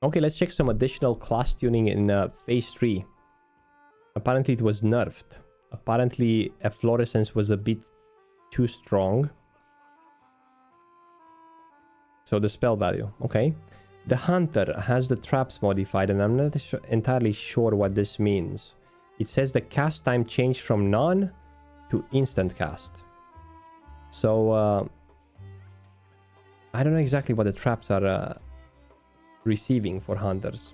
Okay, let's check some additional class tuning in phase 3. Apparently it was nerfed. Apparently efflorescence was a bit too strong. So the spell value, okay. The hunter has the traps modified, and I'm not entirely sure what this means. It says the cast time changed from none to instant cast. So I don't know exactly what the traps are receiving for hunters.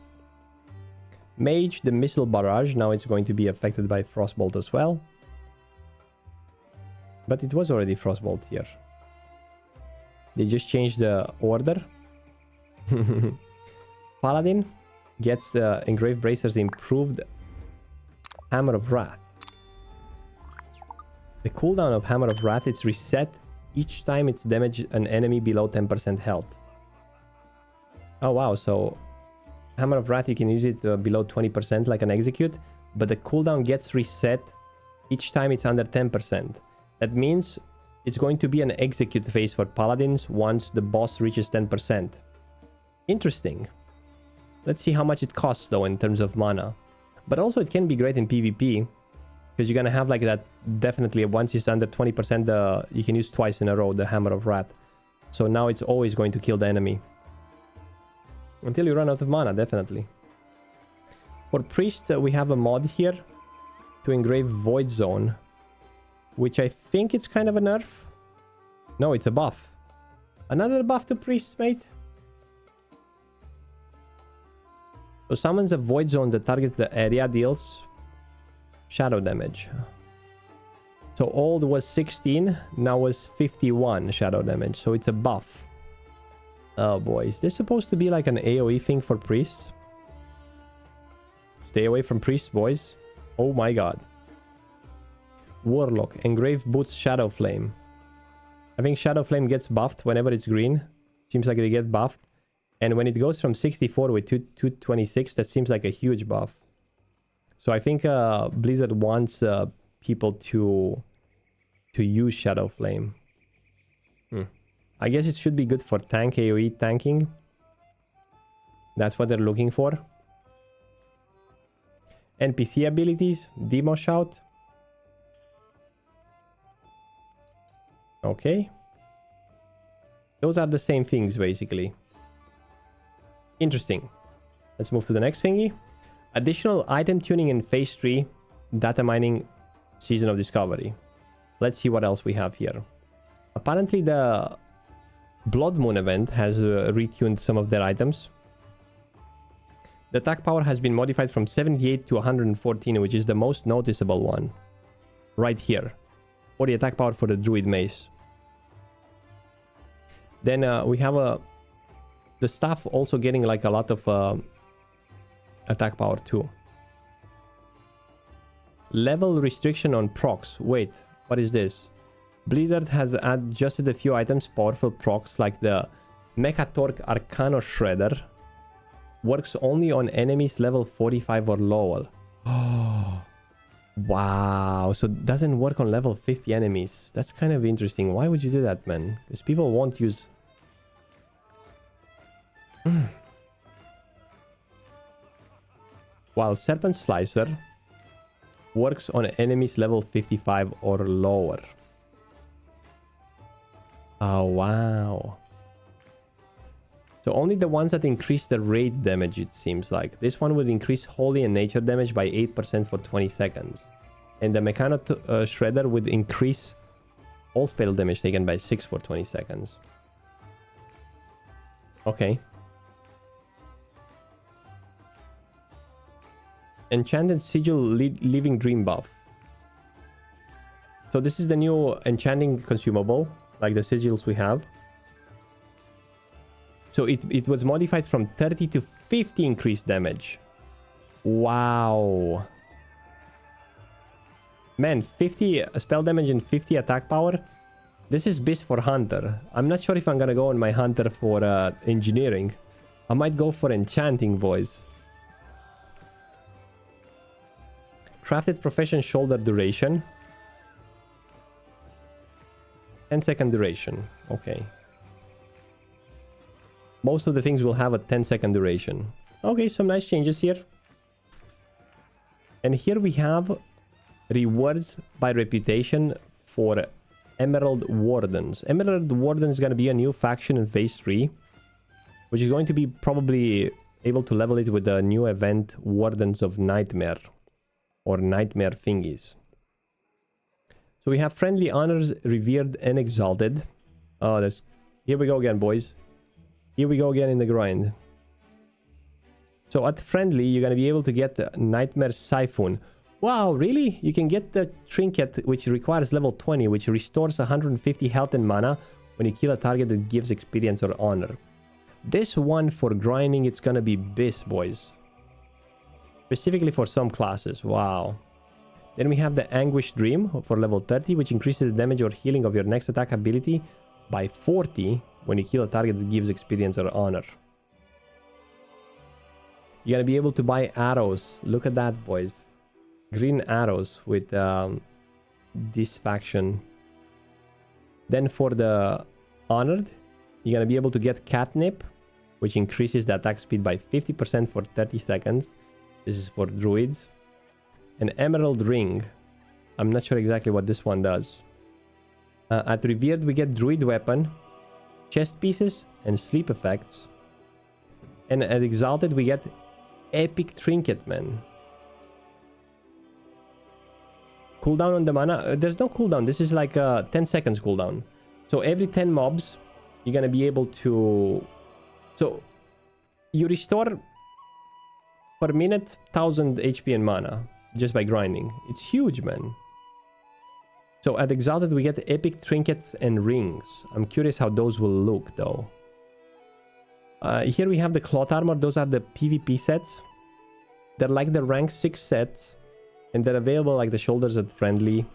Mage, the missile barrage, now it's going to be affected by frostbolt as well. But it was already frostbolt here. They just changed the order. Paladin gets the engraved bracers improved Hammer of Wrath. The cooldown of Hammer of Wrath is reset each time it's damaged an enemy below 10% health. Oh wow, so Hammer of Wrath, you can use it below 20% like an execute, but the cooldown gets reset each time it's under 10%. That means it's going to be an execute phase for paladins once the boss reaches 10%. Interesting. Let's see how much it costs though in terms of mana. But also it can be great in PvP, because you're gonna have like that, definitely once it's under 20%, you can use twice in a row the Hammer of Wrath. So now it's always going to kill the enemy. Until you run out of mana, definitely. For Priest, we have a mod here to engrave Void Zone, which I think it's kind of a nerf. No, it's a buff. Another buff to Priests, mate. So summons a Void Zone that targets the area, deals shadow damage. So old was 16, now was 51 shadow damage. So it's a buff. Oh boy, is this supposed to be like an AoE thing for priests? Stay away from priests, boys. Oh my god. Warlock, engraved boots Shadow Flame. I think Shadow Flame gets buffed whenever it's green. Seems like they get buffed. And when it goes from 64 with 226, that seems like a huge buff. So I think Blizzard wants people to use Shadow Flame. I guess it should be good for tank AoE tanking. That's what they're looking for. NPC abilities, Demo Shout. Okay. Those are the same things basically. Interesting. Let's move to the next thingy. Additional item tuning in phase 3, data mining, Season of Discovery. Let's see what else we have here. Apparently the Blood Moon event has retuned some of their items. The attack power has been modified from 78 to 114, which is the most noticeable one. Right here. Or the attack power for the Druid Mace. Then we have the staff also getting like a lot of attack power too. Level restriction on procs. Wait, what is this? Blizzard has adjusted a few items, powerful procs like the Mechatorque Arcano Shredder. Works only on enemies level 45 or lower. Oh, wow. So it doesn't work on level 50 enemies. That's kind of interesting. Why would you do that, man? Because people won't use... While Serpent Slicer works on enemies level 55 or lower. Oh, wow. So only the ones that increase the raid damage, it seems like. This one will increase holy and nature damage by 8% for 20 seconds. And the Mechano Shredder would increase all spell damage taken by 6 for 20 seconds. Okay. Enchanted Sigil Living Dream buff. So this is the new enchanting consumable, like the sigils we have. So it was modified from 30 to 50 increased damage. Wow. Man, 50 spell damage and 50 attack power. This is beast for Hunter. I'm not sure if I'm gonna go on my Hunter for engineering. I might go for enchanting, boys. Crafted Profession Shoulder duration. 10-second duration. Okay. Most of the things will have a 10-second duration. Okay, some nice changes here. And here we have rewards by reputation for Emerald Wardens. Emerald Wardens is going to be a new faction in Phase 3, which is going to be probably able to level it with the new event Wardens of Nightmare, or Nightmare thingies. So we have Friendly Honors, Revered, and Exalted. Oh, there's... Here we go again, boys. Here we go again in the grind. So at Friendly, you're going to be able to get the Nightmare Siphon. Wow, really? You can get the trinket, which requires level 20, which restores 150 health and mana when you kill a target that gives experience or honor. This one for grinding, it's going to be Biz, boys. Specifically for some classes. Wow. Then we have the Anguish Dream for level 30, which increases the damage or healing of your next attack ability by 40 when you kill a target that gives experience or honor. You're going to be able to buy arrows. Look at that, boys. Green arrows with this faction. Then for the Honored, you're going to be able to get Catnip, which increases the attack speed by 50% for 30 seconds. This is for druids. An Emerald Ring. I'm not sure exactly what this one does. At Revered, we get Druid Weapon, Chest Pieces, and Sleep Effects. And at Exalted, we get Epic Trinket, man. Cooldown on the mana? There's no cooldown. This is like a 10 seconds cooldown. So every 10 mobs, you're going to be able to... So, you restore per minute 1000 HP and mana just by grinding. It's huge, man. So at Exalted, we get Epic Trinkets and Rings. I'm curious how those will look, though. Here we have the Cloth Armor. Those are the PvP sets. They're like the rank 6 sets. And they're available like the shoulders at Friendly.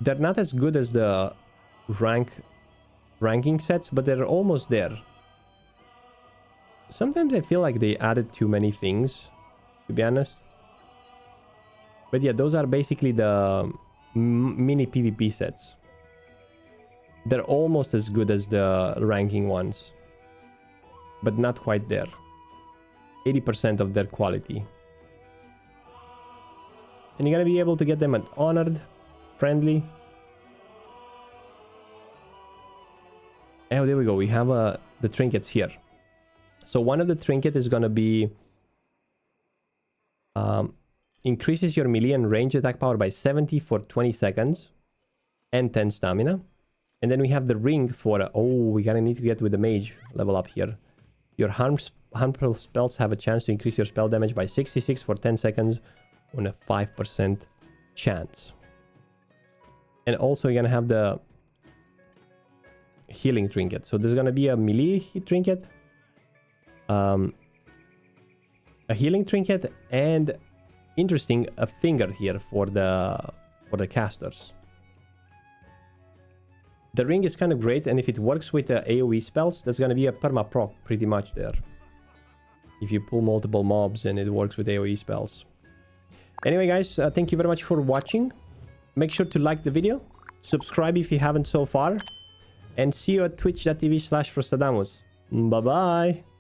They're not as good as the ranking sets, but they're almost there. Sometimes I feel like they added too many things, to be honest. But yeah, those are basically the mini PvP sets. They're almost as good as the ranking ones, but not quite there. 80% of their quality. And you're gonna be able to get them at Honored, Friendly. Oh, there we go. We have the trinkets here. So one of the trinket is gonna be increases your melee and range attack power by 70 for 20 seconds and 10 stamina. And then we have the ring for we gotta need to get with the mage level up here. Your harmful spells have a chance to increase your spell damage by 66 for 10 seconds on a 5% chance. And also you're gonna have the healing trinket. So there's gonna be a melee trinket, a healing trinket, and interesting, a finger here for the casters. The ring is kind of great, and if it works with the AoE spells, that's gonna be a perma proc pretty much there. If you pull multiple mobs and it works with AoE spells. Anyway, guys, thank you very much for watching. Make sure to like the video, subscribe if you haven't so far, and see you at twitch.tv/frostadamus. Bye-bye!